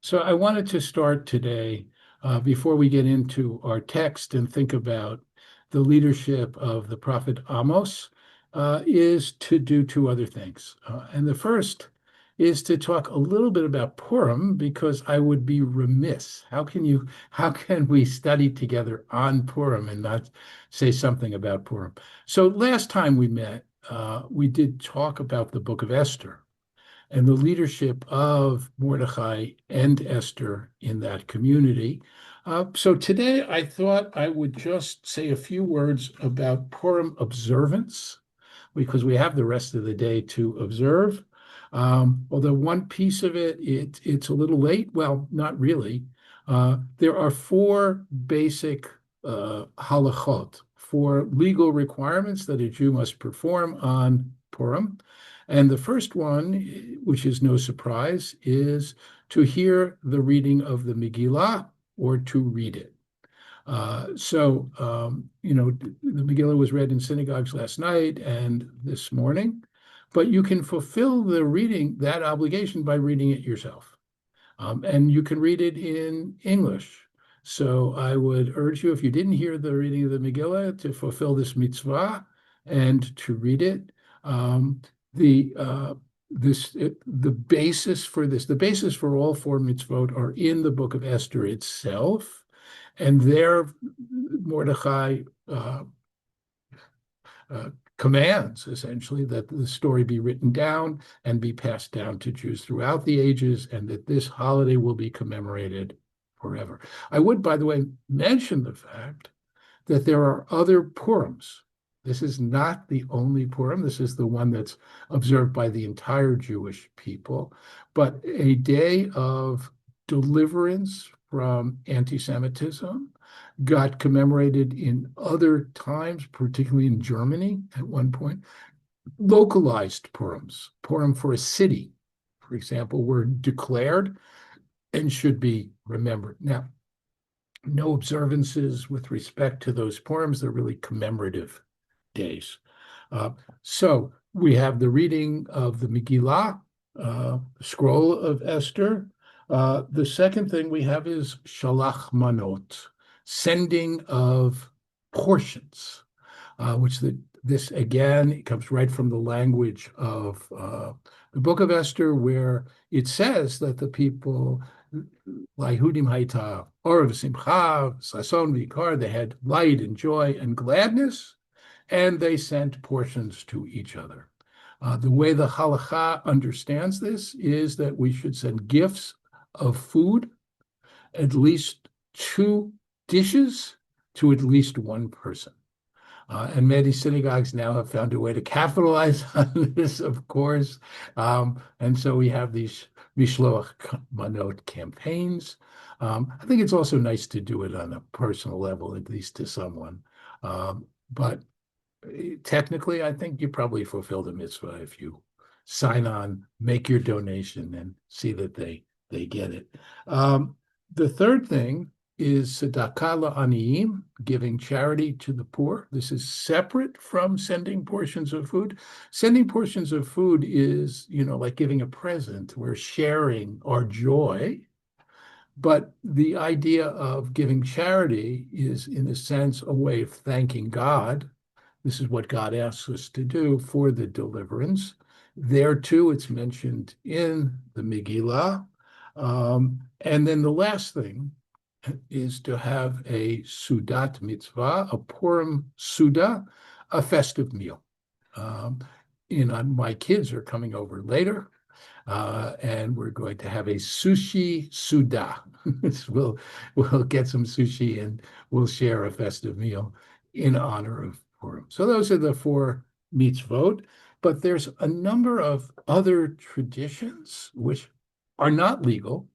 So I wanted to start today, before we get into our text and think about the leadership of the prophet Amos, is to do two other things. And the first is to talk a little bit about Purim because I would be remiss. How can we study together on Purim and not say something about Purim? So last time we met, we did talk about the book of Esther and the leadership of Mordecai and Esther in that community. So today I thought I would just say a few words about Purim observance because we have the rest of the day to observe. Although one piece of it's a little late. Well, not really. There are four basic halachot, four legal requirements that a Jew must perform on Purim. And the first one, which is no surprise, is to hear the reading of the Megillah or to read it. The Megillah was read in synagogues last night and this morning, but you can fulfill that obligation by reading it yourself. And you can read it in English. So I would urge you, if you didn't hear the reading of the Megillah, to fulfill this mitzvah and to read it. The the basis for all four mitzvot are in the book of Esther itself, and there Mordecai commands essentially that the story be written down and be passed down to Jews throughout the ages, and that this holiday will be commemorated forever. I would, by the way, mention the fact that there are other Purims. This is not the only Purim. This is the one that's observed by the entire Jewish people, but a day of deliverance from anti-Semitism got commemorated in other times, particularly in Germany at one point. Localized Purims, Purim for a city, for example, were declared and should be remembered. Now, no observances with respect to those Purims. They're really commemorative days. So we have the reading of the Megillah, scroll of Esther. The second thing we have is shalach manot, sending of portions, this again comes right from the language of the book of Esther, where it says that the people, Lahudim Haita, Orav Simcha, Sason Vikar, they had light and joy and gladness, and they sent portions to each other. The way the halacha understands this is that we should send gifts of food, at least 2 dishes, to at least one person. And many synagogues now have found a way to capitalize on this, of course. And so we have these Mishloach Manot campaigns. I think it's also nice to do it on a personal level, at least to someone. But technically, I think you probably fulfill the mitzvah if you sign on, make your donation, and see that they get it. The third thing is tzedakah la'aniyim, giving charity to the poor. This is separate from sending portions of food. Sending portions of food is, like giving a present. We're sharing our joy. But the idea of giving charity is, in a sense, a way of thanking God. This is what God asks us to do for the deliverance. There, too, it's mentioned in the Megillah. And then the last thing is to have a Sudat mitzvah, a Purim Suda, a festive meal. My kids are coming over later, and we're going to have a sushi Suda. We'll get some sushi and we'll share a festive meal in honor of Purim. So those are the four mitzvot, but there's a number of other traditions which are not legal.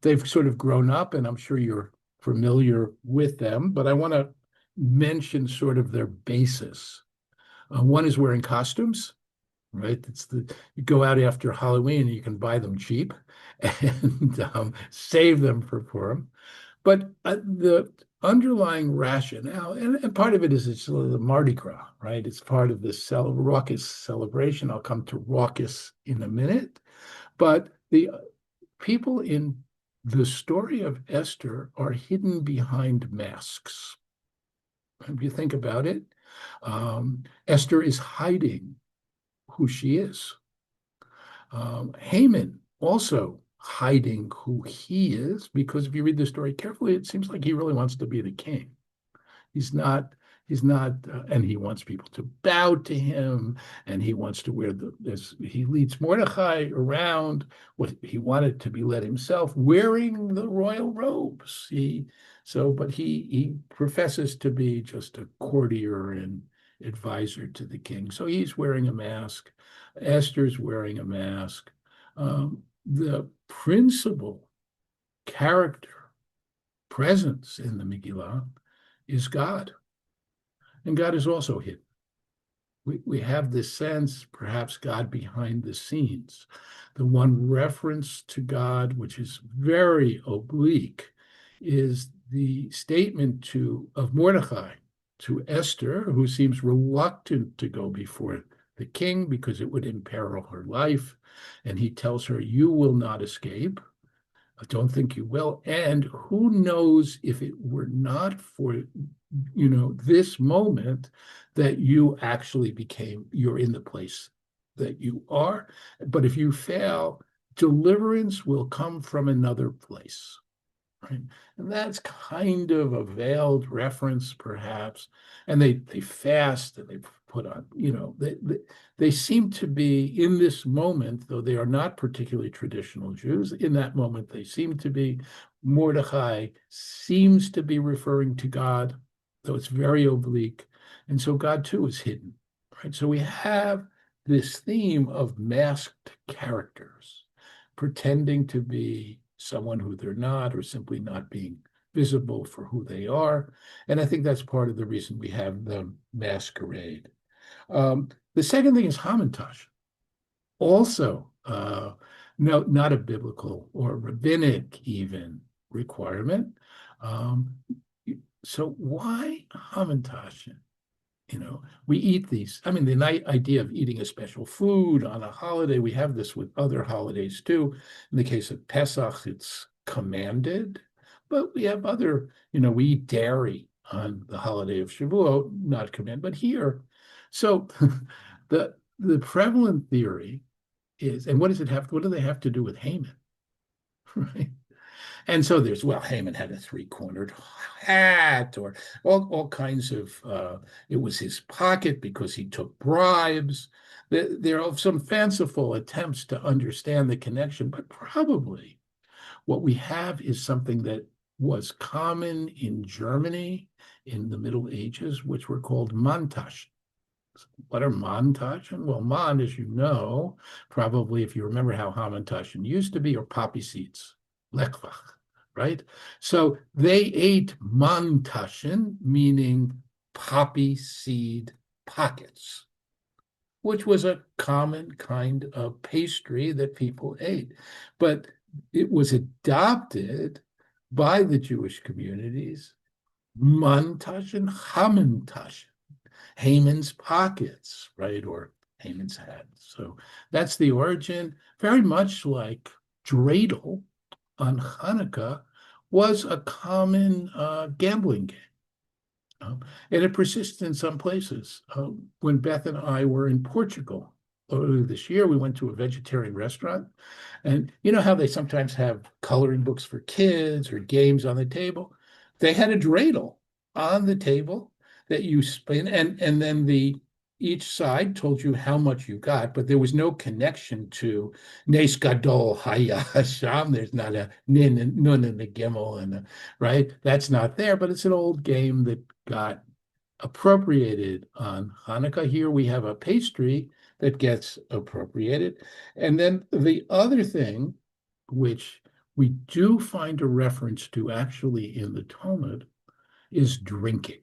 They've sort of grown up, and I'm sure you're familiar with them, but I want to mention sort of their basis. One is wearing costumes, right? You go out after Halloween and you can buy them cheap and save them for Purim. But the underlying rationale, and part of it is it's the Mardi Gras, right? It's part of this raucous celebration. I'll come to raucous in a minute. But the people in the story of Esther are hidden behind masks. If you think about it, Esther is hiding who she is. Haman also hiding who he is, because if you read the story carefully, it seems like he really wants to be the king. He's not, and he wants people to bow to him, and he wants to wear he leads Mordecai around what he wanted to be led himself, wearing the royal robes. But he professes to be just a courtier and advisor to the king. So he's wearing a mask. Esther's wearing a mask. The principal character presence in the Megillah is God. And God is also hidden. We have this sense, perhaps God behind the scenes. The one reference to God, which is very oblique, is the statement of Mordecai to Esther, who seems reluctant to go before the king because it would imperil her life. And he tells her, "You will not escape. I don't think you will. And who knows if it were not for, this moment that you're in the place that you are. But if you fail, deliverance will come from another place." Right? And that's kind of a veiled reference, perhaps. And they fast and they put on, they seem to be in this moment, though they are not particularly traditional Jews. In that moment, they seem to be. Mordecai seems to be referring to God, though it's very oblique. And so God too is hidden. Right? So we have this theme of masked characters pretending to be someone who they're not, or simply not being visible for who they are. And I think that's part of the reason we have the masquerade. The second thing is Hamantash. Also, no, not a biblical or rabbinic even requirement. So why Hamantash? We eat these. I mean, the idea of eating a special food on a holiday, we have this with other holidays too. In the case of Pesach, it's commanded, but we have other, we eat dairy on the holiday of Shavuot, not commanded, but here. So the prevalent theory is, and what do they have to do with Haman? Right? And so Haman had a three-cornered hat, or all kinds of, it was his pocket because he took bribes. There are some fanciful attempts to understand the connection, but probably what we have is something that was common in Germany in the Middle Ages, which were called Montagen. What are Montagen? Well, Mon, as you know, probably if you remember how Hamantaschen used to be, or poppy seeds, Lekvach. Right? So they ate Montaschen, meaning poppy seed pockets, which was a common kind of pastry that people ate. But it was adopted by the Jewish communities, Montaschen, Hamantaschen, Haman's pockets, right? Or Haman's hat. So that's the origin, very much like dreidel on Hanukkah was a common gambling game. And it persists in some places. When Beth and I were in Portugal earlier this year, we went to a vegetarian restaurant. And you know how they sometimes have coloring books for kids or games on the table? They had a dreidel on the table that you spin, and then each side told you how much you got, but there was no connection to Nes Gadol Haya Hasham. There's not a Nun and a Gimel, right? That's not there, but it's an old game that got appropriated on Hanukkah. Here we have a pastry that gets appropriated. And then the other thing, which we do find a reference to actually in the Talmud, is drinking.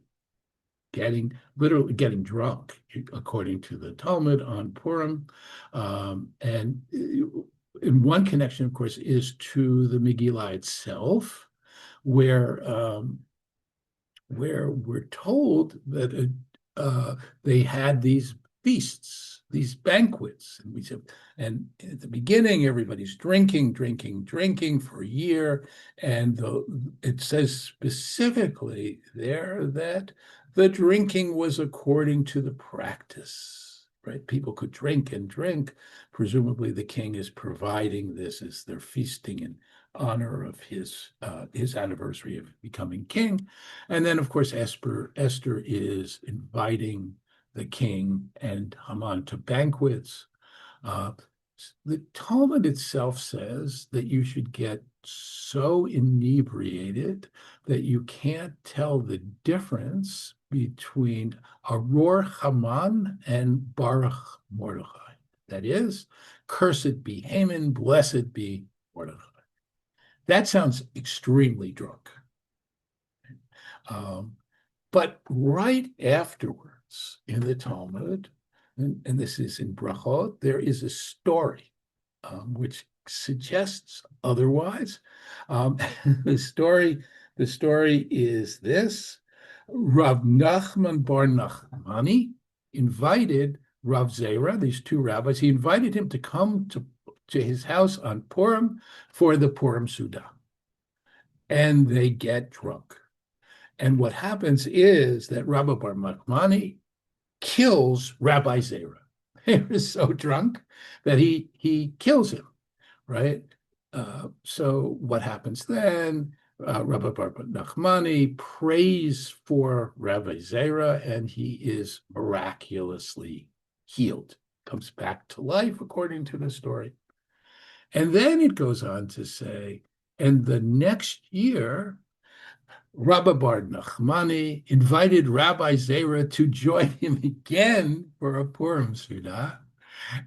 Literally getting drunk, according to the Talmud on Purim. And in one connection, of course, is to the Megillah itself, where we're told that they had these feasts, these banquets. And we said, and at the beginning, everybody's drinking for a year. And it says specifically there that the drinking was according to the practice, right? People could drink and drink. Presumably the king is providing this as their feasting in honor of his anniversary of becoming king. And then, of course, Esther is inviting the king and Haman to banquets. The Talmud itself says that you should get so inebriated that you can't tell the difference between Aror Haman and Baruch Mordechai. That is, cursed be Haman, blessed be Mordechai. That sounds extremely drunk. But right afterwards in the Talmud, and this is in Brachot, there is a story which suggests otherwise. The story is this: Rav Nachman bar Nachmani invited Rav Zera, these two rabbis, he invited him to come to his house on Purim for the Purim Suda. And they get drunk. And what happens is that Rabbi bar Nachmani kills Rabbi Zera. He was so drunk that he kills him, right? So what happens then? Rabbi bar Nachmani prays for Rabbi Zera, and he is miraculously healed, comes back to life, according to the story. And then it goes on to say, and the next year, Rabbi bar Nachmani invited Rabbi Zera to join him again for a Purim Suda.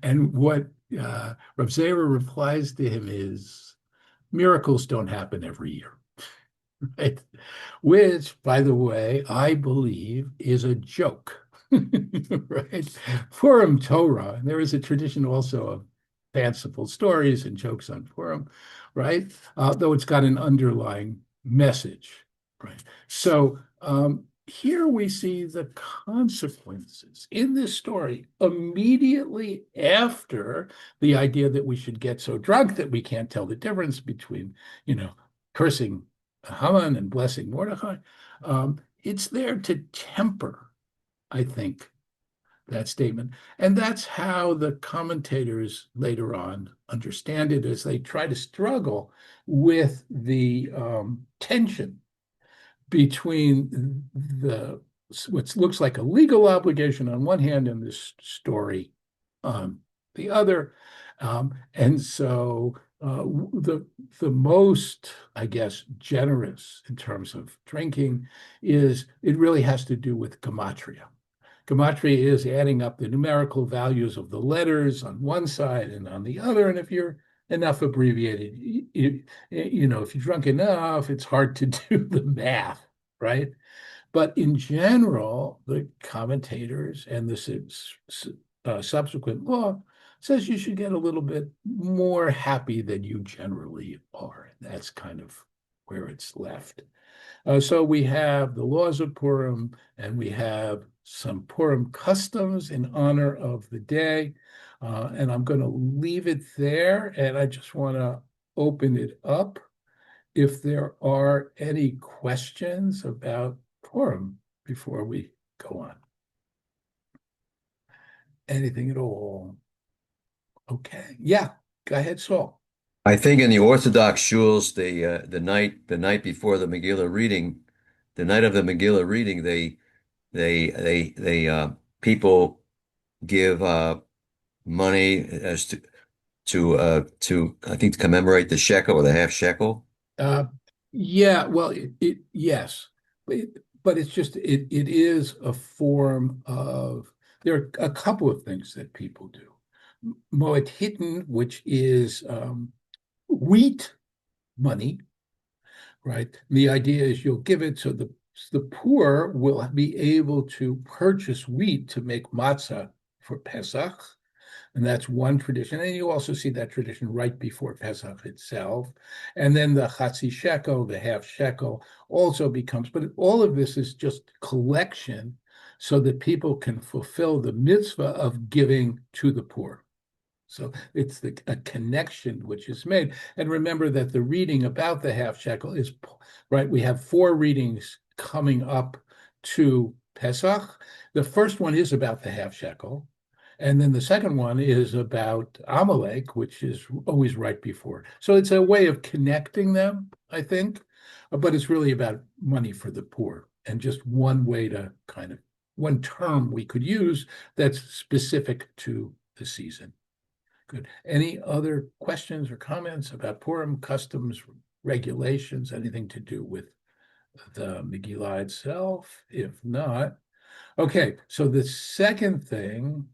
And what Rabbi Zera replies to him is, miracles don't happen every year. Right? Which, by the way, I believe is a joke. Right? Purim Torah, and there is a tradition also of fanciful stories and jokes on Purim, right? Though it's got an underlying message. Right. So here we see the consequences in this story immediately after the idea that we should get so drunk that we can't tell the difference between, cursing Haman and blessing Mordechai. It's there to temper, I think, that statement. And that's how the commentators later on understand it as they try to struggle with the tension between what looks like a legal obligation on one hand and this story on the other. And so the most, I guess, generous in terms of drinking is it really has to do with gematria. Gematria is adding up the numerical values of the letters on one side and on the other. And if you're enough abbreviated, if you're drunk enough, it's hard to do the math, right? But in general, the commentators and the subsequent law says you should get a little bit more happy than you generally are. And that's kind of where it's left. So we have the laws of Purim, and we have some Purim customs in honor of the day. And I'm going to leave it there, and I just want to open it up if there are any questions about Purim before we go on. Anything at all? Okay. Yeah, go ahead, Saul. I think in the Orthodox shuls, the night before the Megillah reading, the night of the Megillah reading, they people give money as to I think to commemorate the shekel or the half shekel. Yeah, well, yes, but it's just it is a form of. There are a couple of things that people do. Moed Hiten, which is wheat money, right? The idea is you'll give it so the poor will be able to purchase wheat to make matzah for Pesach. And that's one tradition. And you also see that tradition right before Pesach itself. And then the chatzi shekel, the half shekel, also becomes, but all of this is just collection so that people can fulfill the mitzvah of giving to the poor. So it's a connection which is made. And remember that the reading about the half shekel is, right, we have four readings coming up to Pesach. The first one is about the half shekel. And then the second one is about Amalek, which is always right before. So it's a way of connecting them, I think, but it's really about money for the poor and just one way to kind of, one term we could use that's specific to the season. Good. Any other questions or comments about Purim customs, regulations, anything to do with the Megillah itself? If not, okay. So the second thing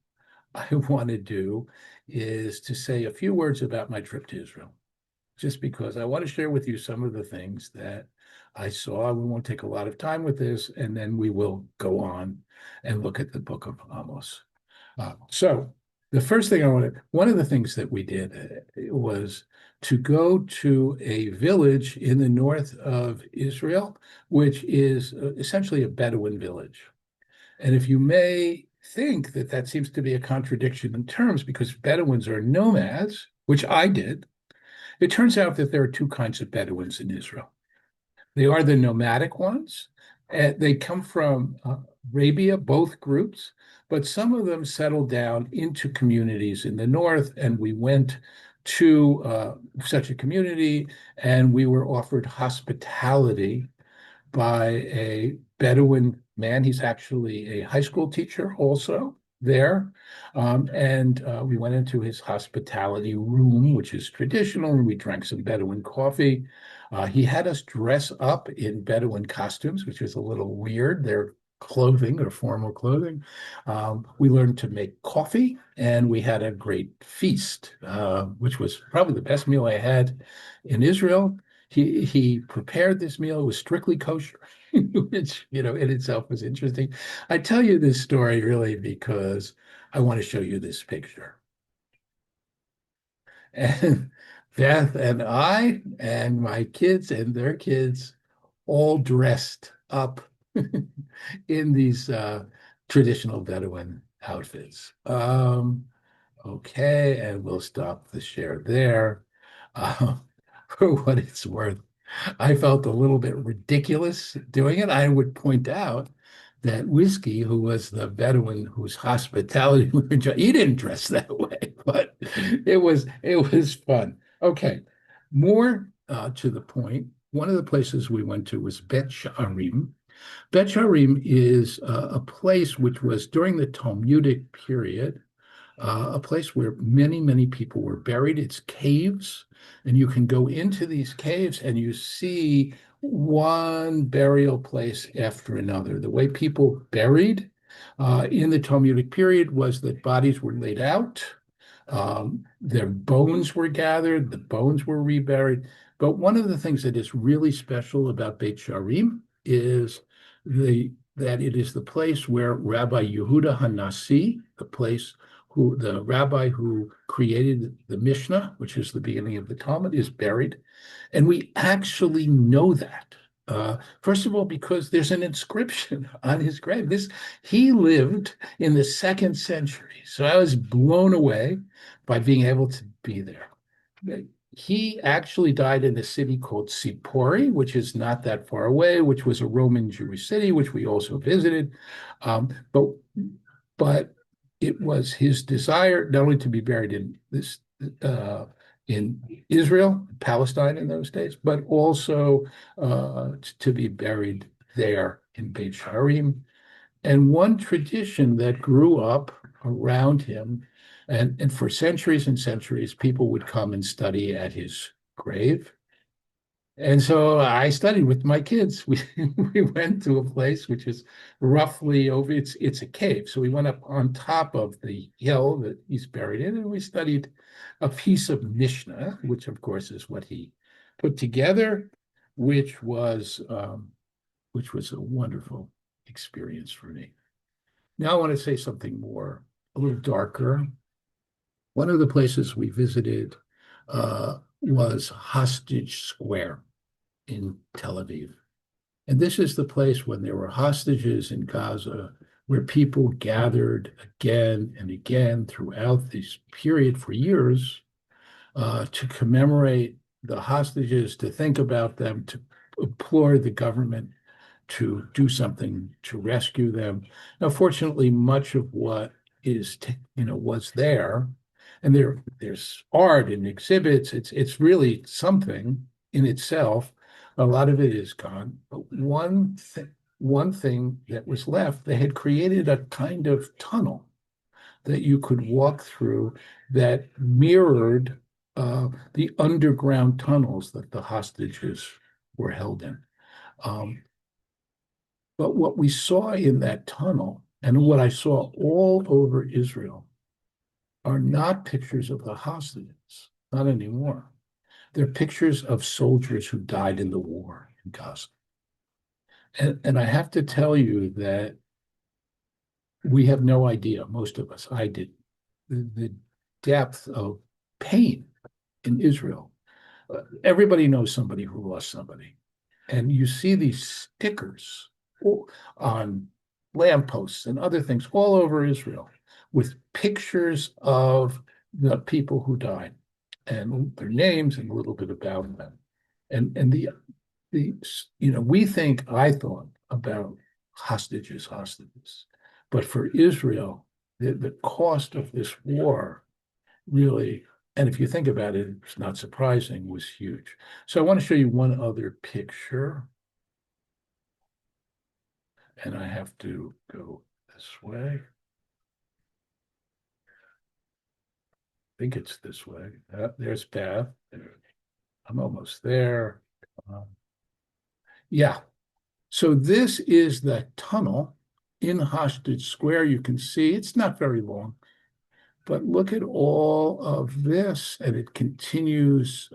I want to do is to say a few words about my trip to Israel, just because I want to share with you some of the things that I saw. We won't take a lot of time with this, and then we will go on and look at the book of Amos. So the first thing one of the things that we did was to go to a village in the north of Israel, which is essentially a Bedouin village. And if you may think that that seems to be a contradiction in terms because Bedouins are nomads, which I did, it turns out that there are two kinds of Bedouins in Israel. They are the nomadic ones. They come from Arabia, both groups, but some of them settled down into communities in the north, and we went to such a community, and we were offered hospitality by a Bedouin man. He's actually a high school teacher also there. And we went into his hospitality room, which is traditional, and we drank some Bedouin coffee. He had us dress up in Bedouin costumes, which was a little weird. They're clothing or formal clothing. We learned to make coffee, and we had a great feast, which was probably the best meal I had in Israel. He prepared this meal. It was strictly kosher, which, in itself was interesting. I tell you this story really because I want to show you this picture. And Beth and I and my kids and their kids all dressed up in these traditional Bedouin outfits. Okay, and we'll stop the share there. Um, for what it's worth, I felt a little bit ridiculous doing it. I would point out that Whiskey, who was the Bedouin whose hospitality we enjoyed, he didn't dress that way, but it was fun. Okay, more to the point. One of the places we went to was Bet Sha'arim. Bet Sha'arim is a place which was during the Talmudic period, a place where many, many people were buried. It's caves, and you can go into these caves and you see one burial place after another. The way people buried in the Talmudic period was that bodies were laid out, their bones were gathered, the bones were reburied. But one of the things that is really special about Beit Sharim is that it is the place where Rabbi Yehuda Hanasi, the rabbi who created the Mishnah, which is the beginning of the Talmud, is buried. And we actually know that. First of all, because there's an inscription on his grave. He lived in the 2nd century. So I was blown away by being able to be there. He actually died in a city called Sipori, which is not that far away, which was a Roman Jewish city, which we also visited. But it was his desire not only to be buried in Israel, Palestine in those days, but also to be buried there in Beit Sharim. And one tradition that grew up around him, and for centuries and centuries, people would come and study at his grave. And so I studied with my kids. We went to a place which is roughly it's a cave. So we went up on top of the hill that he's buried in, and we studied a piece of Mishnah, which of course is what he put together, which was a wonderful experience for me. Now I want to say something more, a little darker. One of the places we visited was Hostage Square in Tel Aviv. And this is the place when there were hostages in Gaza where people gathered again and again throughout this period for years to commemorate the hostages, to think about them, to implore the government to do something to rescue them. Now, fortunately, much of what was there, and there's art and exhibits. It's really something in itself. A lot of it is gone, but one thing that was left, they had created a kind of tunnel that you could walk through that mirrored the underground tunnels that the hostages were held in. Um, but what we saw in that tunnel and what I saw all over Israel are not pictures of the hostages, not anymore. They're pictures of soldiers who died in the war in Gaza. And I have to tell you that we have no idea, most of us, I did, the depth of pain in Israel. Everybody knows somebody who lost somebody. And you see these stickers on lampposts and other things all over Israel with pictures of the people who died and their names and a little bit about them. And I thought about hostages, but for Israel, the cost of this war really, and if you think about it, it's not surprising, was huge. So I want to show you one other picture. And I have to go this way. I think it's this way. There's Beth. I'm almost there. Yeah. So this is the tunnel in Hostage Square. You can see it's not very long, but look at all of this, and it continues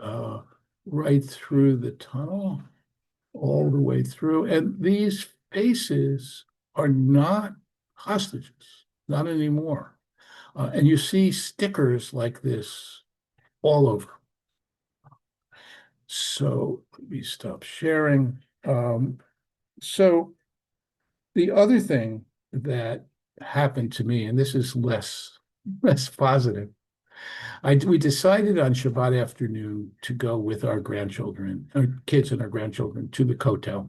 right through the tunnel, all the way through. And these faces are not hostages, not anymore. And you see stickers like this all over. So let me stop sharing. So the other thing that happened to me, and this is less positive, we decided on Shabbat afternoon to go with our grandchildren, our kids and our grandchildren, to the Kotel.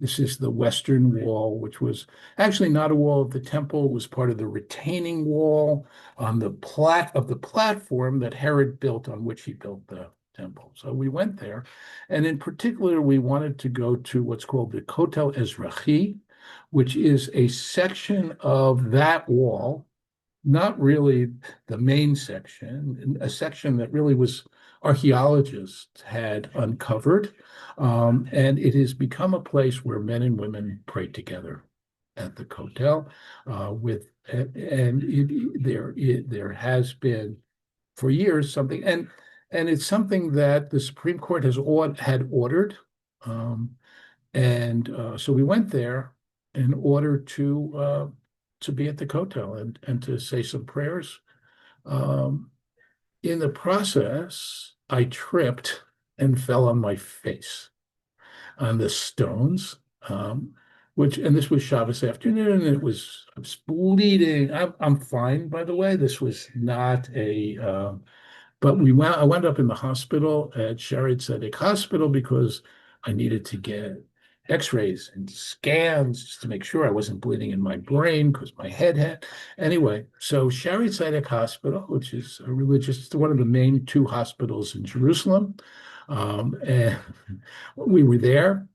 This is the Western Wall, which was actually not a wall of the temple. It was part of the retaining wall on the platform that Herod built, on which he built the temple. So we went there, and in particular, we wanted to go to what's called the Kotel Ezrahi, which is a section of that wall, not really the main section, a section that really was archaeologists had uncovered. And it has become a place where men and women pray together at the Kotel. There has been for years something, and it's something that the Supreme Court had ordered. So we went there in order to be at the Kotel and to say some prayers. In the process, I tripped and fell on my face on the stones, and this was Shabbos afternoon, and I was bleeding. I'm fine, by the way. This was not but I wound up in the hospital at Sharet Zedek Hospital because I needed to get X-rays and scans just to make sure I wasn't bleeding in my brain because my head had. Anyway, so Sharet Zedek Hospital, which is one of the main two hospitals in Jerusalem, and we were there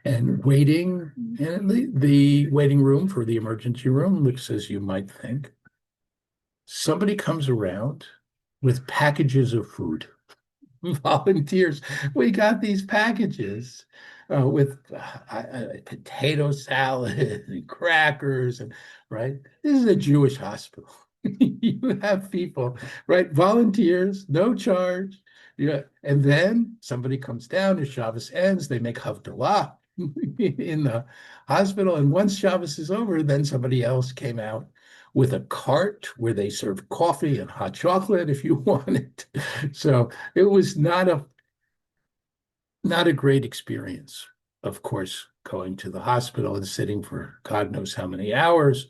and waiting in the waiting room for the emergency room, looks as you might think. Somebody comes around with packages of food. Volunteers. We got these packages with potato salad and crackers, and right. This is a Jewish hospital. You have people, right? Volunteers, no charge. Yeah, and then somebody comes down as Shabbos ends. They make Havdalah in the hospital, and once Shabbos is over, then somebody else came out with a cart where they served coffee and hot chocolate if you wanted. So it was not a great experience. of course, going to the hospital and sitting for God knows how many hours.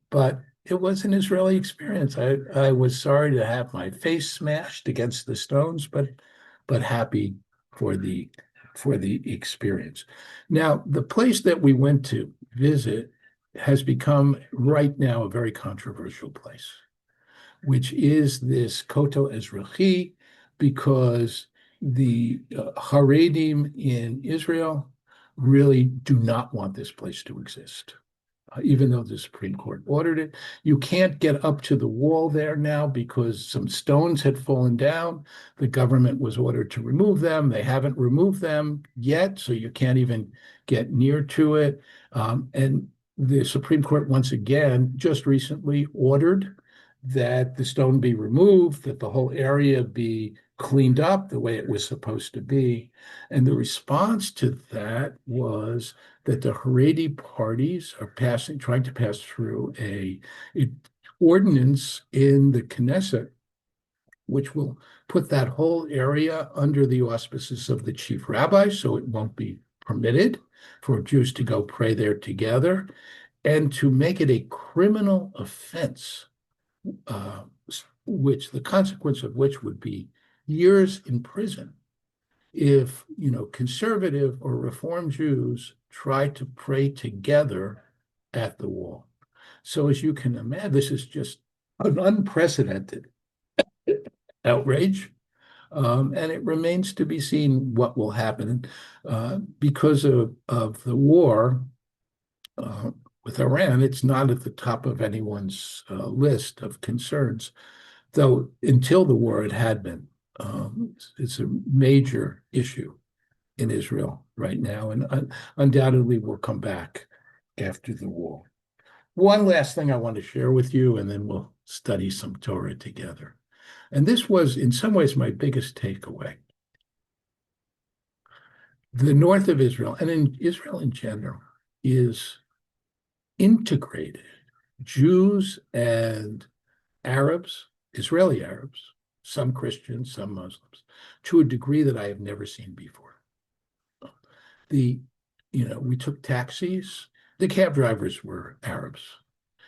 But it was an Israeli experience. I was sorry to have my face smashed against the stones, but happy for the experience. Now, the place that we went to visit has become right now a very controversial place, which is this Kotel Ezrahi, because the Haredim in Israel really do not want this place to exist, even though the Supreme Court ordered it. You can't get up to the wall there now because some stones had fallen down. The government was ordered to remove them. They haven't removed them yet, so you can't even get near to it. And the Supreme Court, once again, just recently ordered that the stone be removed, that the whole area be cleaned up the way it was supposed to be. And the response to that was that the Haredi parties are trying to pass through a ordinance in the Knesset, which will put that whole area under the auspices of the chief rabbi, so it won't be permitted for Jews to go pray there together, and to make it a criminal offense, which the consequence of which would be years in prison if conservative or Reform Jews try to pray together at the wall. So as you can imagine, this is just an unprecedented outrage. And it remains to be seen what will happen because of the war with Iran. It's not at the top of anyone's list of concerns, though until the war it had been. It's a major issue in Israel right now, and undoubtedly will come back after the war. One last thing I want to share with you, and then we'll study some Torah together. And this was, in some ways, my biggest takeaway. The north of Israel, and in Israel in general, is integrated. Jews and Arabs, Israeli Arabs, some Christians, some Muslims, to a degree that I have never seen before. We took taxis. The cab drivers were Arabs.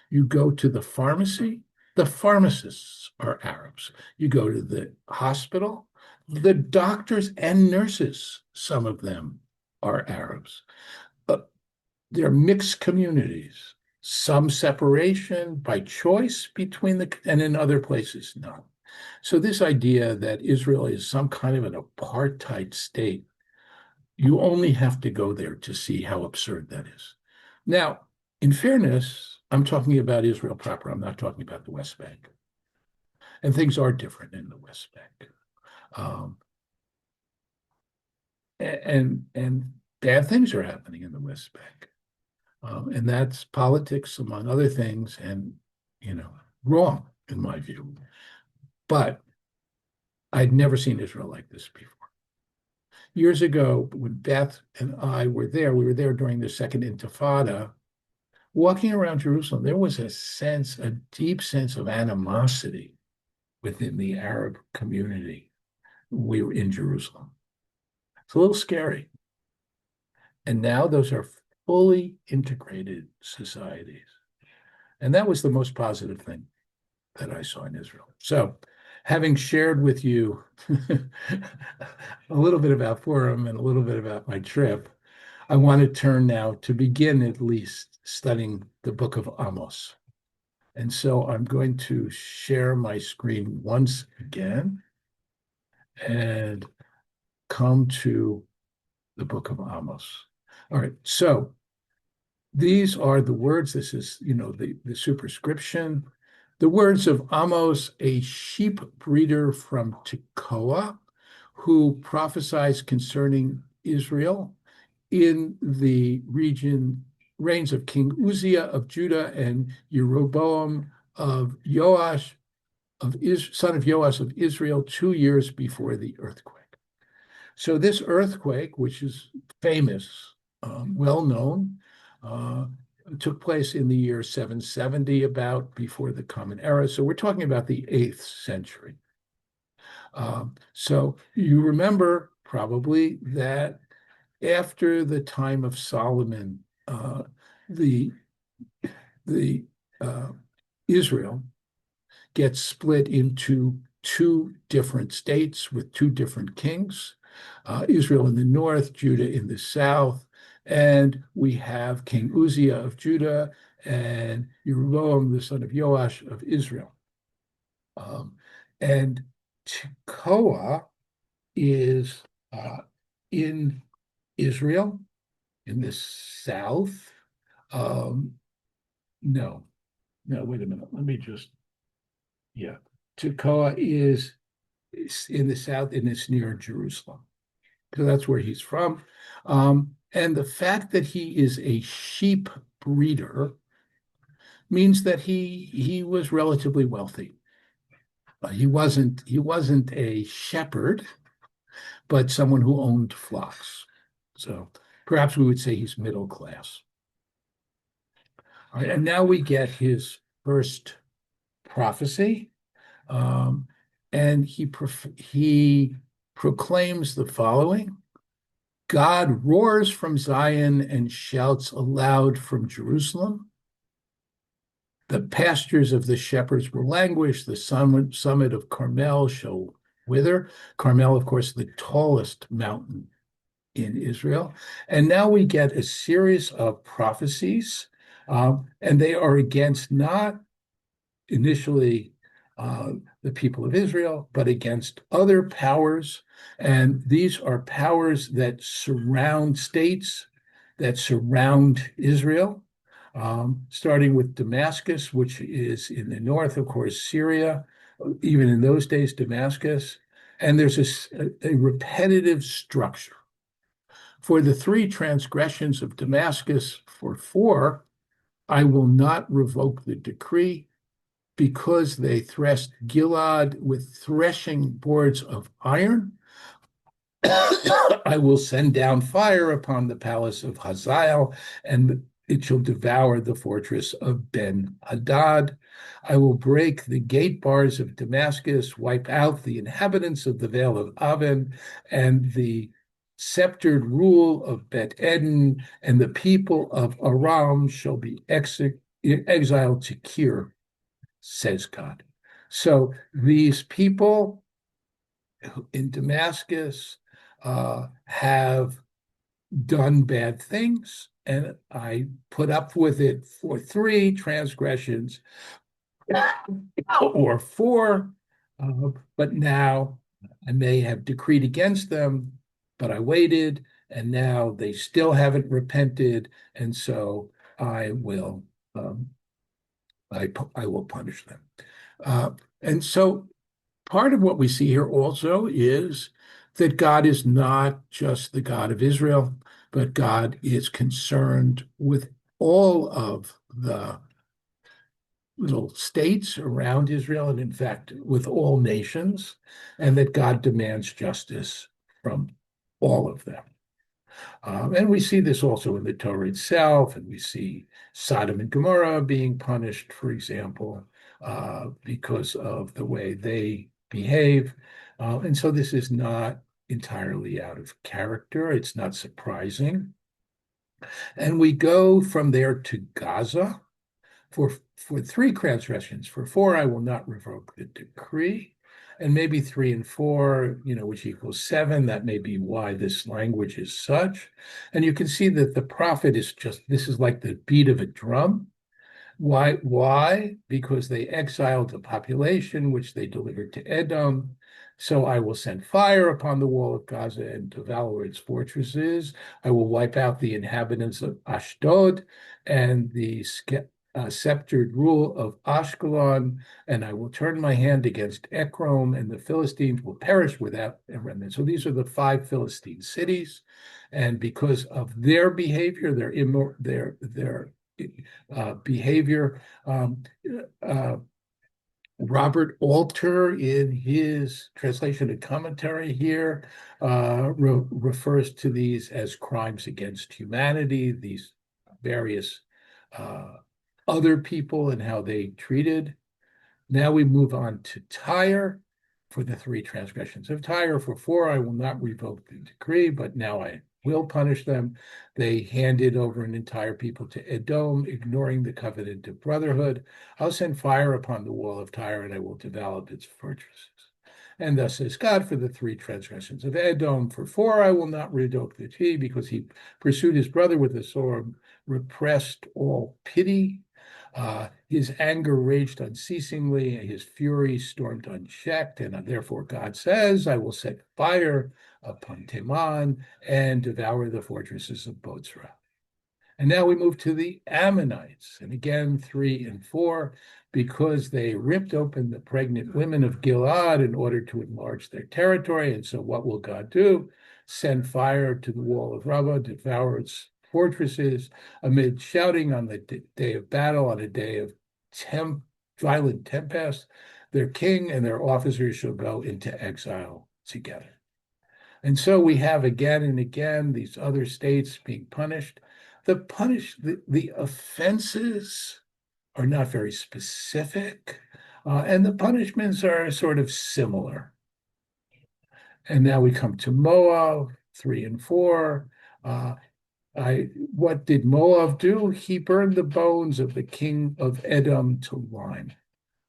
You go to the pharmacy, the pharmacists are Arabs. You go to the hospital, the doctors and nurses, some of them are Arabs. They're mixed communities, some separation by choice and in other places, no. So this idea that Israel is some kind of an apartheid state, you only have to go there to see how absurd that is. Now, in fairness, I'm talking about Israel proper. I'm not talking about the West Bank. And things are different in the West Bank. And bad things are happening in the West Bank. And that's politics, among other things, and, wrong, in my view. But I'd never seen Israel like this before. Years ago, when Beth and I were there, we were there during the Second Intifada, walking around Jerusalem, there was a deep sense of animosity within the Arab community. We were in Jerusalem. It's a little scary. And now those are fully integrated societies. And that was the most positive thing that I saw in Israel. So, having shared with you a little bit about Purim and a little bit about my trip, I want to turn now to begin at least studying the book of Amos. And so I'm going to share my screen once again and come to the book of Amos. All right, so these are the words. This is, the superscription. The words of Amos, a sheep breeder from Tekoa, who prophesies concerning Israel in the reigns of King Uzziah of Judah and Jeroboam of Joash, son of Joash of Israel, 2 years before the earthquake. So this earthquake, which is famous, well known, took place in the year 770, about before the Common Era. So we're talking about the 8th century. So you remember probably that after the time of Solomon, the the Israel gets split into two different states with two different kings, Israel in the north, Judah in the south. And we have King Uzziah of Judah and Jeroboam, the son of Joash of Israel. And Tekoa is in Israel in the south. Um, no, no, wait a minute. Let me just, yeah. Tekoa is in the south and it's near Jerusalem. So that's where he's from. And the fact that he is a sheep breeder means that he was relatively wealthy. He wasn't a shepherd, but someone who owned flocks. So perhaps we would say he's middle class. All right, and now we get his first prophecy, um, and he proclaims the following: God roars from Zion and shouts aloud from Jerusalem. The pastures of the shepherds will languish, the summit of Carmel shall wither. Carmel, of course, the tallest mountain in Israel. And now we get a series of prophecies, and they are against not initially the people of Israel, but against other powers. And these are powers that surround states, that surround Israel, starting with Damascus, which is in the north, of course, Syria, even in those days, Damascus. And there's a repetitive structure. For the three transgressions of Damascus, for four, I will not revoke the decree, because they threshed Gilead with threshing boards of iron. I will send down fire upon the palace of Hazael, and it shall devour the fortress of Ben-Hadad. I will break the gate bars of Damascus, wipe out the inhabitants of the Vale of Aven, and the sceptered rule of Bet-Eden, and the people of Aram shall be exiled to Kir, says God. So these people in Damascus have done bad things, and I put up with it for three transgressions or four, but now I may have decreed against them, but I waited, and now they still haven't repented, and so I will I will punish them. And so part of what we see here also is that God is not just the God of Israel, but God is concerned with all of the little states around Israel, and in fact, with all nations, and that God demands justice from all of them. And we see this also in the Torah itself, and we see Sodom and Gomorrah being punished, for example, because of the way they behave. And so this is not entirely out of character. It's not surprising. And we go from there to Gaza for three transgressions. For four, I will not revoke the decree. And maybe three and four, which equals seven. That may be why this language is such. And you can see that the prophet this is like the beat of a drum. Why? Why? Because they exiled the population, which they delivered to Edom. So I will send fire upon the wall of Gaza and devour its fortresses. I will wipe out the inhabitants of Ashdod and the sceptered rule of Ashkelon, and I will turn my hand against Ekron, and the Philistines will perish without a remnant. So these are the five Philistine cities, and because of their behavior, their behavior. Robert Alter, in his translation and commentary here, refers to these as crimes against humanity, these various other people and how they treated. Now we move on to Tyre for the three transgressions of Tyre. For four, I will not revoke the decree, but now I will punish them. They handed over an entire people to Edom, ignoring the covenant of brotherhood. I'll send fire upon the wall of Tyre, and I will develop its fortresses. And thus says God, for the three transgressions of Edom, for four I will not revoke the decree, because he pursued his brother with a sword, repressed all pity. His anger raged unceasingly, his fury stormed unchecked, and therefore God says, I will set fire upon Teman and devour the fortresses of Bozrah. And now we move to the Ammonites, and again, 3 and 4, because they ripped open the pregnant women of Gilead in order to enlarge their territory. And so what will God do? Send fire to the wall of Rabbah, devour its fortresses, amid shouting on the day of battle, on a day of violent tempest. Their king and their officers shall go into exile together. And so we have again and again these other states being punished. The offenses are not very specific, and the punishments are sort of similar. And now we come to Moab, 3 and 4. What did Moab do? He burned the bones of the king of Edom to lime.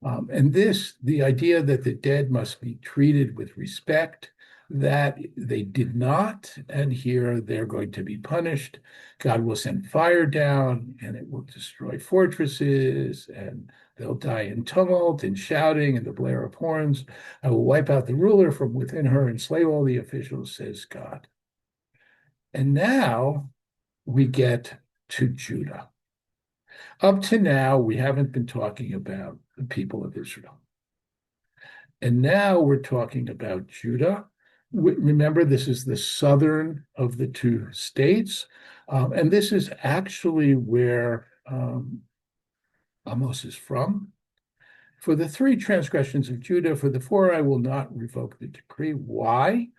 And the idea that the dead must be treated with respect, that they did not, and here they're going to be punished. God will send fire down, and it will destroy fortresses, and they'll die in tumult and shouting and the blare of horns. I will wipe out the ruler from within her and slay all the officials, says God. And now we get to Judah. Up to now, we haven't been talking about the people of Israel. And now we're talking about Judah. Remember, this is the southern of the two states. And this is actually where Amos is from. For the three transgressions of Judah, for the four I will not revoke the decree. Why?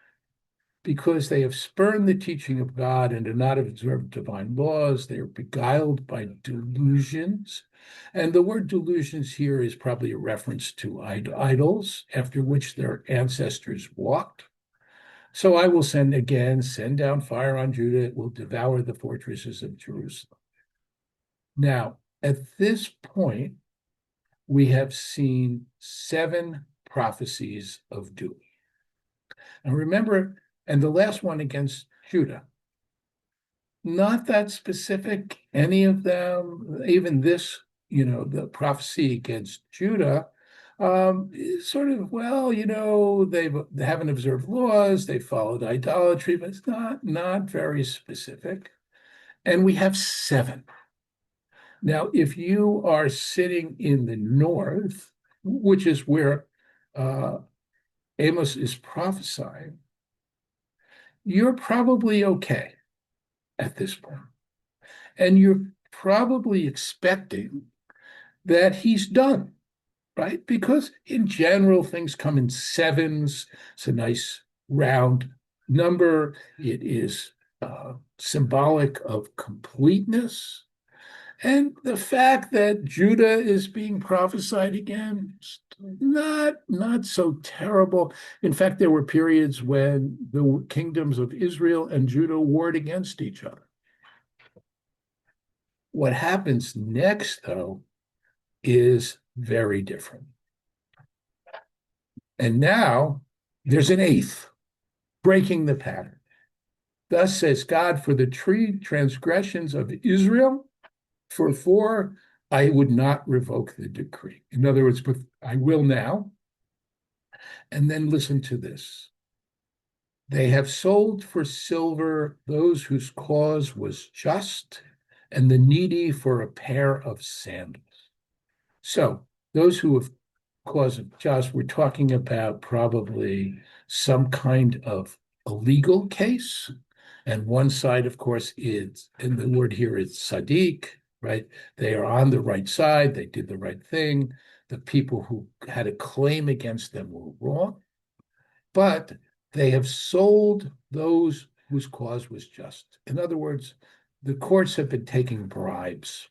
Because they have spurned the teaching of God and do not observe divine laws. They are beguiled by delusions. And the word delusions here is probably a reference to idols, after which their ancestors walked. So I will send down fire on Judah. It will devour the fortresses of Jerusalem. Now, at this point, we have seen 7 prophecies of doom. And remember, and the last one against Judah, not that specific, any of them, even this, the prophecy against Judah, sort of, they haven't observed laws, they followed idolatry, but it's not very specific. And we have 7. Now, if you are sitting in the north, which is where Amos is prophesying, you're probably okay at this point. And you're probably expecting that he's done, right? Because in general, things come in 7s. It's a nice round number. It is symbolic of completeness. And the fact that Judah is being prophesied again, not so terrible. In fact, there were periods when the kingdoms of Israel and Judah warred against each other. What happens next, though, is very different. And now there's an 8th, breaking the pattern. Thus says God, for the three transgressions of Israel, for 4, I would not revoke the decree. In other words, I will now. And then listen to this. They have sold for silver those whose cause was just, and the needy for a pair of sandals. So those who have cause of just, we're talking about probably some kind of a legal case. And one side, of course, is, and the word here is Sadiq, right? They are on the right side. They did the right thing. The people who had a claim against them were wrong. But they have sold those whose cause was just. In other words, the courts have been taking bribes.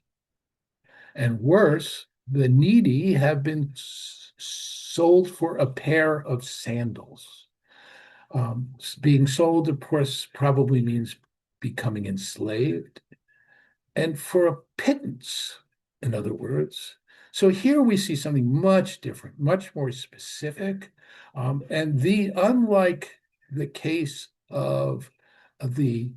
And worse, the needy have been sold for a pair of sandals. Being sold, of course, probably means becoming enslaved, and for a pittance, in other words. So here we see something much different, much more specific. And unlike the case of the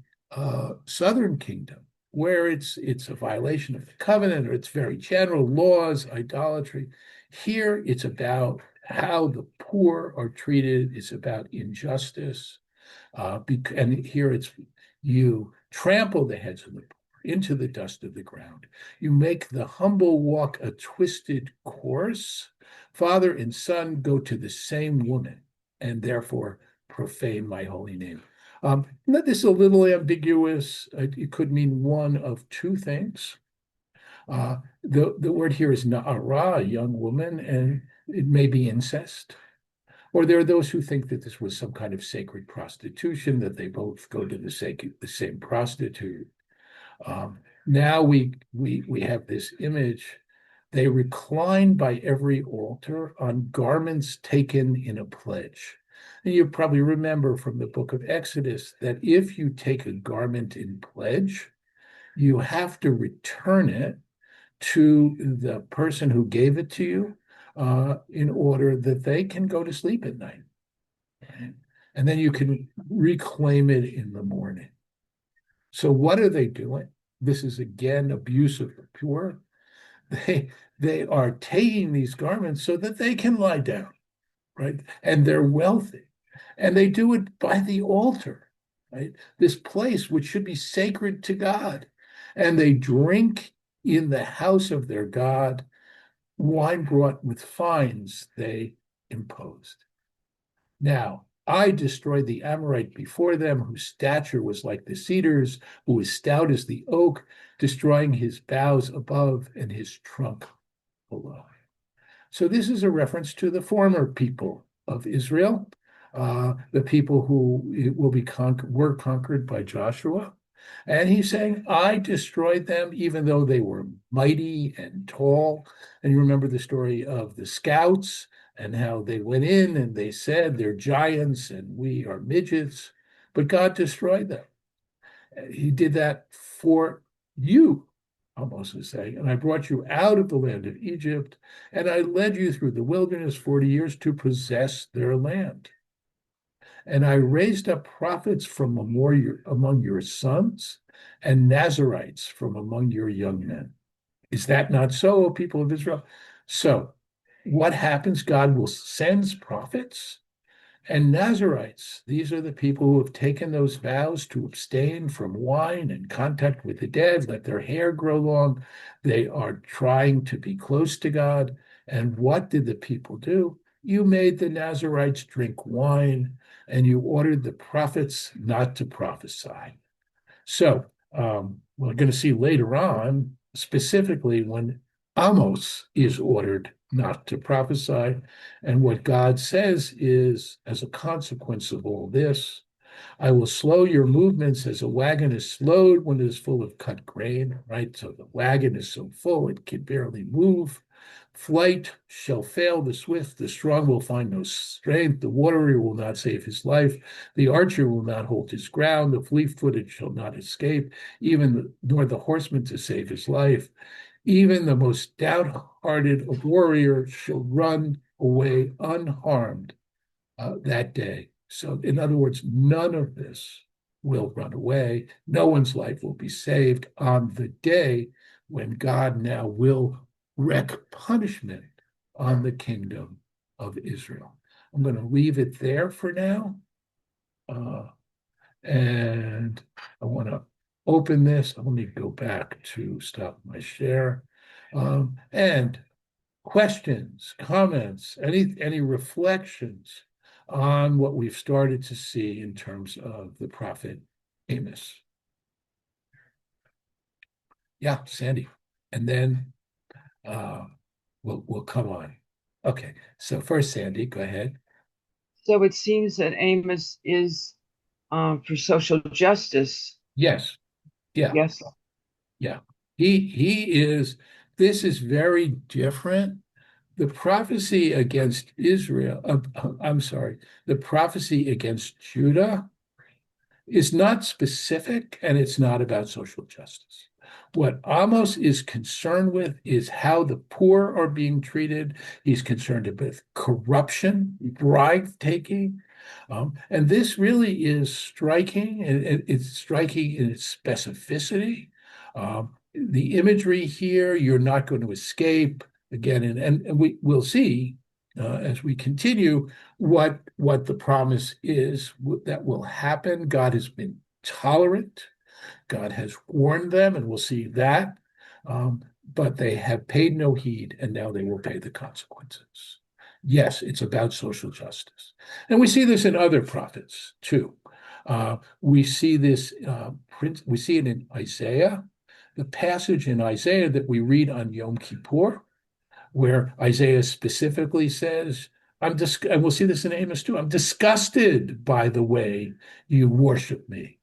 Southern Kingdom, where it's a violation of the covenant or it's very general laws, idolatry, here it's about how the poor are treated. It's about injustice. And here it's you trample the heads of the poor into the dust of the ground. You make the humble walk a twisted course. Father and son go to the same woman and therefore profane my holy name. This is a little ambiguous. It could mean one of two things. The word here is na'ara, a young woman, and it may be incest. Or there are those who think that this was some kind of sacred prostitution, that they both go to the same prostitute. Now we have this image. They recline by every altar on garments taken in a pledge. And you probably remember from the book of Exodus that if you take a garment in pledge, you have to return it to the person who gave it to you in order that they can go to sleep at night. Right? And then you can reclaim it in the morning. So what are they doing? This is again abuse of the poor. They are taking these garments so that they can lie down, right? And they're wealthy. And they do it by the altar, right? This place which should be sacred to God. And they drink in the house of their God wine brought with fines they imposed. Now, I destroyed the Amorite before them, whose stature was like the cedars, who was stout as the oak, destroying his boughs above and his trunk below. So this is a reference to the former people of Israel, the people who were conquered by Joshua. And he's saying, I destroyed them even though they were mighty and tall. And you remember the story of the scouts and how they went in and they said they're giants and we are midgets, but God destroyed them. He did that for you, Amos is saying, and I brought you out of the land of Egypt, and I led you through the wilderness 40 years to possess their land. And I raised up prophets from among your sons and Nazarites from among your young men. Is that not so, O people of Israel? So what happens? God will send prophets and Nazarites. These are the people who have taken those vows to abstain from wine and contact with the dead, let their hair grow long. They are trying to be close to God. And what did the people do? You made the Nazarites drink wine, and you ordered the prophets not to prophesy. So we're going to see later on, specifically when Amos is ordered not to prophesy. And what God says is, as a consequence of all this, I will slow your movements as a wagon is slowed when it is full of cut grain, right? So the wagon is so full it can barely move. Flight shall fail the swift, the strong will find no strength, the warrior will not save his life, the archer will not hold his ground, the fleet-footed shall not escape, nor the horseman to save his life. Even the most stout-hearted warrior shall run away unharmed that day. So, in other words, none of this will run away. No one's life will be saved on the day when God now will wreak punishment on the kingdom of Israel. I'm going to leave it there for now. And I want to open this. Let me go back to stop my share. And questions, comments, any reflections on what we've started to see in terms of the prophet Amos. Yeah, Sandy. And then we'll come on. Okay, so first, Sandy, go ahead. So it seems that Amos is for social justice. Yes. Yeah. Yes. Yeah. He is. This is very different. The prophecy against Israel, I'm sorry, the prophecy against Judah is not specific and it's not about social justice. What Amos is concerned with is how the poor are being treated. He's concerned with corruption, bribe taking. And this really is striking. It's striking in its specificity. The imagery here, you're not going to escape. Again, and we'll see as we continue what the promise is that will happen. God has been tolerant. God has warned them, and we'll see that. But they have paid no heed, and now they will pay the consequences. Yes, it's about social justice. And we see this in other prophets too. We see this, we see it in Isaiah, the passage in Isaiah that we read on Yom Kippur, where Isaiah specifically says, and we'll see this in Amos too, I'm disgusted by the way you worship me.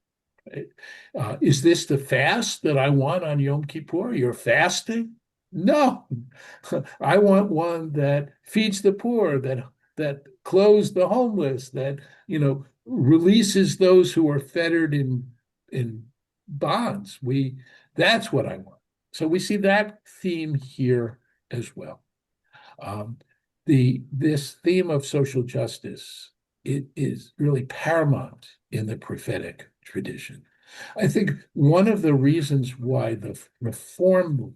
Is this the fast that I want on Yom Kippur? You're fasting? No, I want one that feeds the poor, that clothes the homeless, that releases those who are fettered in bonds. That's what I want. So we see that theme here as well. This theme of social justice, it is really paramount in the prophetic tradition. I think one of the reasons why the Reform movement,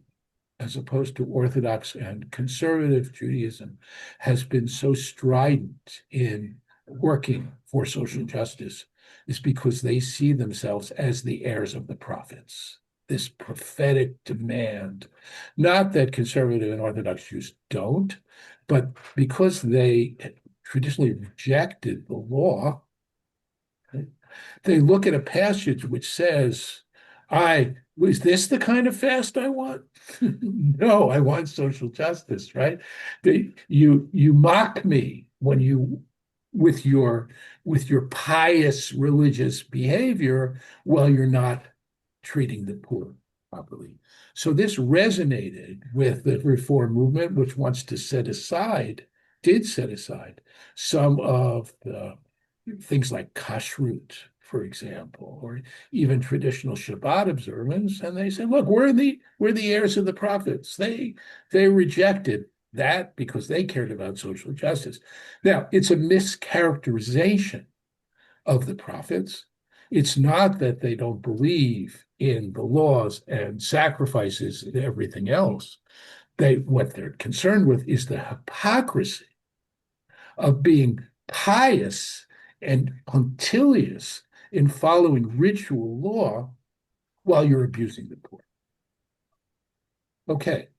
as opposed to Orthodox and conservative Judaism, has been so strident in working for social justice is because they see themselves as the heirs of the prophets. This prophetic demand, not that conservative and Orthodox Jews don't, but because they traditionally rejected the law, they look at a passage which says, is this the kind of fast I want? No, I want social justice, right? You mock me when with your pious religious behavior while you're not treating the poor properly. So this resonated with the Reform movement, which wants to did set aside some of the things like kashrut, for example, or even traditional Shabbat observance, and they said, "Look, we're the heirs of the prophets." They rejected that because they cared about social justice. Now, it's a mischaracterization of the prophets. It's not that they don't believe in the laws and sacrifices and everything else. What they're concerned with is the hypocrisy of being pious and punctilious in following ritual law while you're abusing the poor. Okay.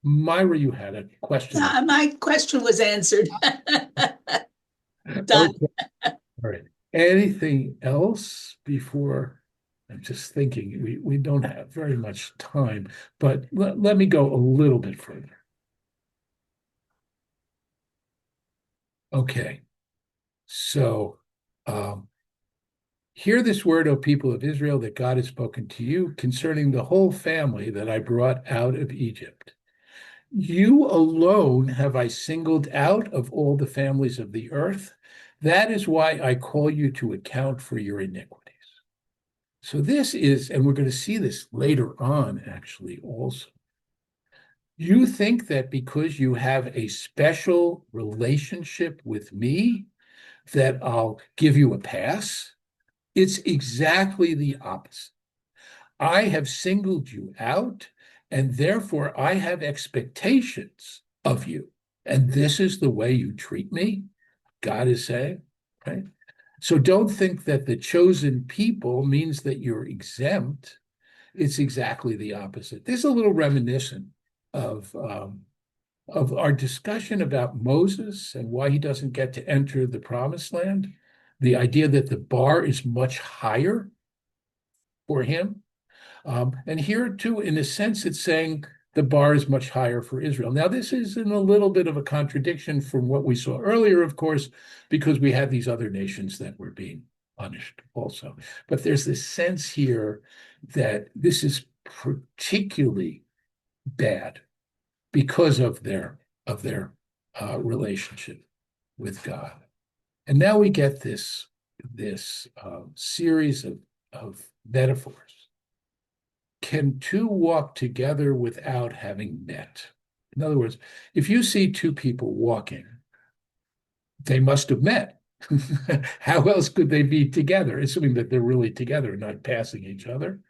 Myra, you had a question. My question was answered. Done. Okay. All right. Anything else before? I'm just thinking we don't have very much time, but let me go a little bit further. Okay. So hear this word, O people of Israel, that God has spoken to you concerning the whole family that I brought out of Egypt. You alone have I singled out of all the families of the earth. That is why I call you to account for your iniquities. So this is, and we're going to see this later on, actually, also. You think that because you have a special relationship with me, that I'll give you a pass? It's exactly the opposite. I have singled you out, and therefore I have expectations of you. And this is the way you treat me, God is saying, right? So don't think that the chosen people means that you're exempt. It's exactly the opposite. This is a little reminiscent of our discussion about Moses and why he doesn't get to enter the promised land. The idea that the bar is much higher for him. And here too, in a sense, it's saying the bar is much higher for Israel. Now, this is in a little bit of a contradiction from what we saw earlier, of course, because we had these other nations that were being punished also. But there's this sense here that this is particularly bad because of their relationship with God. And now we get this series of metaphors. Can two walk together without having met? In other words, if you see two people walking, they must have met. How else could they be together, assuming that they're really together, not passing each other?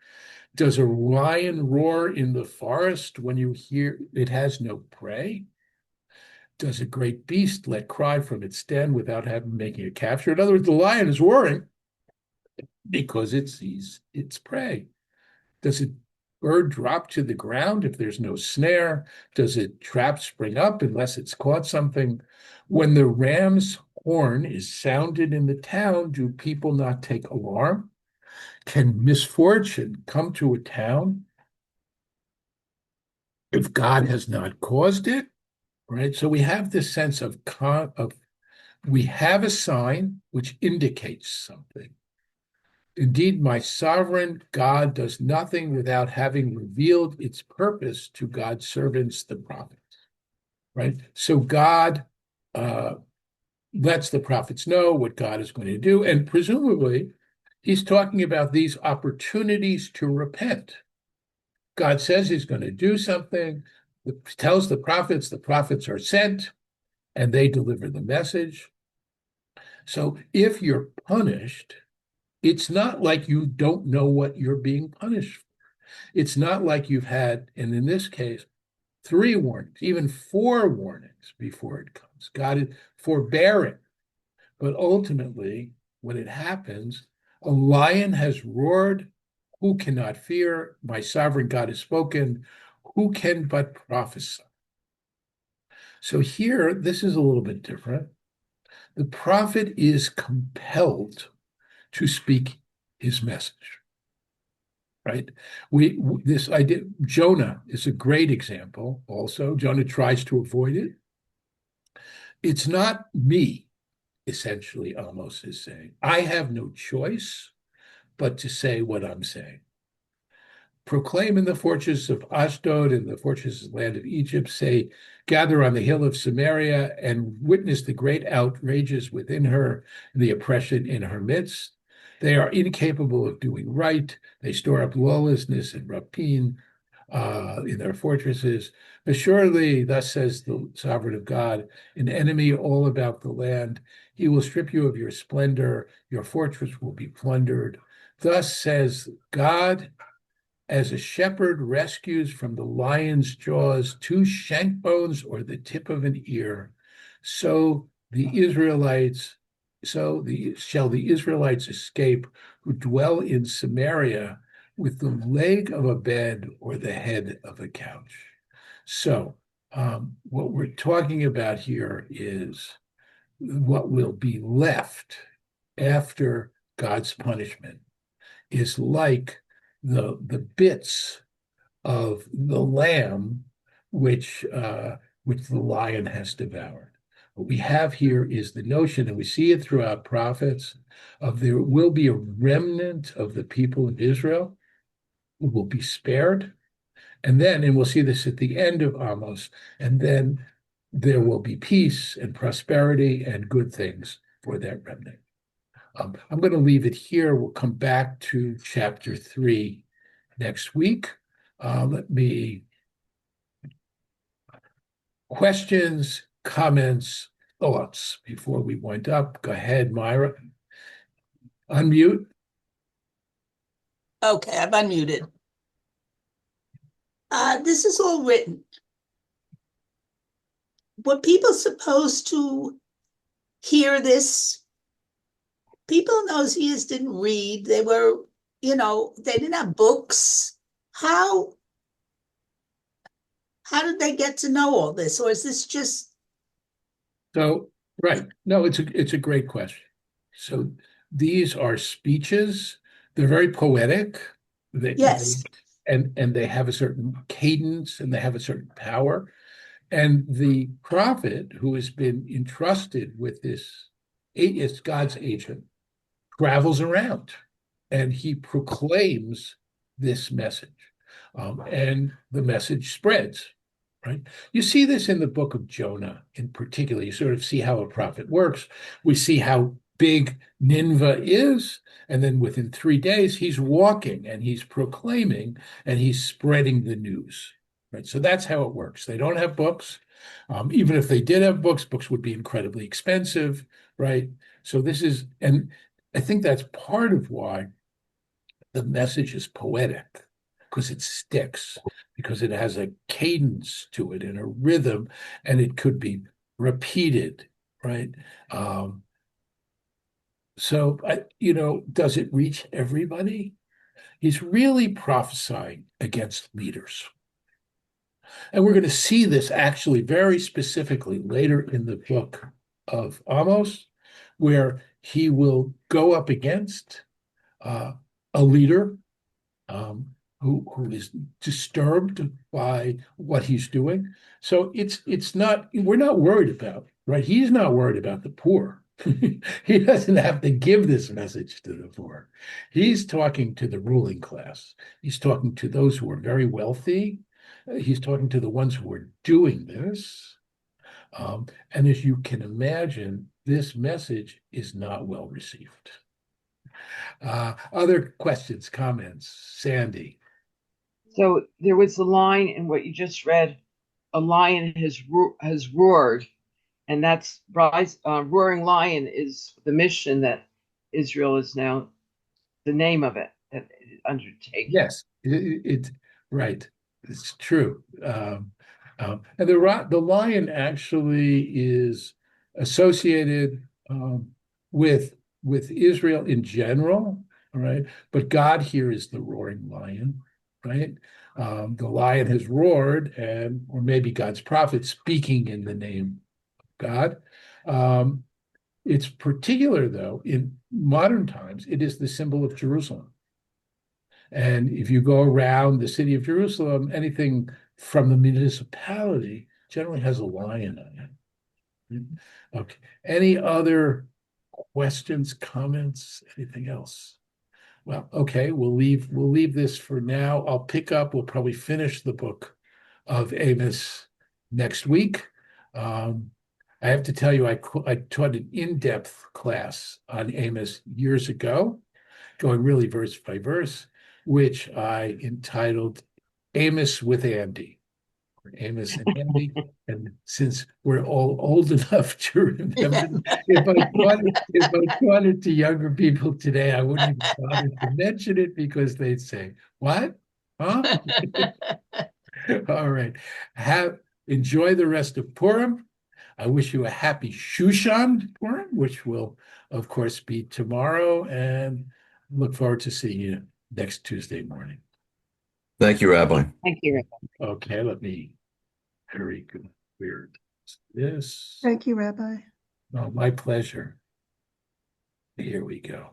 Does a lion roar in the forest when you hear it has no prey? Does a great beast let cry from its den without making a capture? In other words, the lion is roaring because it sees its prey. Does a bird drop to the ground if there's no snare? Does a trap spring up unless it's caught something? When the ram's horn is sounded in the town, do people not take alarm? Can misfortune come to a town if God has not caused it? Right? So we have this sense of we have a sign which indicates something. Indeed, my sovereign God does nothing without having revealed its purpose to God's servants, the prophets. Right? So God lets the prophets know what God is going to do, and presumably he's talking about these opportunities to repent. God says he's going to do something, tells the prophets are sent, and they deliver the message. So if you're punished, it's not like you don't know what you're being punished for. It's not like you've had, and in this case, 3 warnings, even 4 warnings before it comes. God is forbearing. But ultimately, when it happens, a lion has roared. Who cannot fear? My sovereign God has spoken. Who can but prophesy? So here, this is a little bit different. The prophet is compelled to speak his message, right? This idea, Jonah is a great example also. Jonah tries to avoid it. It's not me, essentially, Amos is saying. I have no choice but to say what I'm saying. Proclaim in the fortress of Ashdod and the fortress of the land of Egypt, say, gather on the hill of Samaria and witness the great outrages within her and the oppression in her midst. They are incapable of doing right. They store up lawlessness and rapine in their fortresses. But surely, thus says the sovereign of God, an enemy all about the land. He will strip you of your splendor. Your fortress will be plundered. Thus says God, as a shepherd rescues from the lion's jaws 2 shank bones or the tip of an ear, so shall the Israelites escape who dwell in Samaria with the leg of a bed or the head of a couch. So what we're talking about here is what will be left after God's punishment is like the bits of the lamb which the lion has devoured. What we have here is the notion, and we see it throughout prophets, of there will be a remnant of the people of Israel who will be spared. And we'll see this at the end of Amos, and then there will be peace and prosperity and good things for that remnant. I'm going to leave it here. We'll come back to chapter 3 next week. Questions, comments, thoughts before we wind up. Go ahead, Myra. Unmute. Okay, I've unmuted. This is all written. Were people supposed to hear this? People in those years didn't read. They were, they didn't have books. How did they get to know all this? Or is this just... So, right. No, it's a great question. So these are speeches. They're very poetic. Yes. And they have a certain cadence and they have a certain power. And the prophet who has been entrusted with this, it's God's agent, travels around and he proclaims this message. And the message spreads, right? You see this in the book of Jonah in particular. You sort of see how a prophet works. We see how big Nineveh is. And then within 3 days, he's walking and he's proclaiming and he's spreading the news. Right. So that's how it works. They don't have books. Even if they did have books, books would be incredibly expensive. Right. So this is, and I think that's part of why the message is poetic, because it sticks, because it has a cadence to it and a rhythm, and it could be repeated, right? So, does it reach everybody? He's really prophesying against leaders. And we're going to see this actually very specifically later in the book of Amos, where he will go up against a leader who is disturbed by what he's doing. So it's not, we're not worried about, right? He's not worried about the poor. He doesn't have to give this message to the poor. He's talking to the ruling class. He's talking to those who are very wealthy. He's talking to the ones who are doing this. And as you can imagine, this message is not well received. Other questions, comments? Sandy. So there was a line in what you just read, a lion has roared, and that's roaring lion is the mission that Israel is now the name of it that it undertakes. Yes, it's right. It's true. And the lion actually is associated with Israel in general, all right? But God here is the roaring lion, right? The lion has roared, or maybe God's prophet speaking in the name of God. It's particular, though, in modern times, it is the symbol of Jerusalem. And if you go around the city of Jerusalem, anything from the municipality generally has a lion on it. Okay. Any other questions, comments, anything else? Well, okay, we'll leave this for now. I'll pick up, we'll probably finish the book of Amos next week. I have to tell you, I taught an in-depth class on Amos years ago, going really verse by verse, which I entitled Amos with Andy, or Amos and Andy. And since we're all old enough to remember, if I taught it to younger people today, I wouldn't even bother to mention it because they'd say, "What? Huh?" All right. Enjoy the rest of Purim. I wish you a happy Shushan Purim, which will, of course, be tomorrow, and look forward to seeing you next Tuesday morning. Thank you, Rabbi. Thank you. Okay, let me very good. Weird. This. Thank you, Rabbi. Oh, my pleasure. Here we go.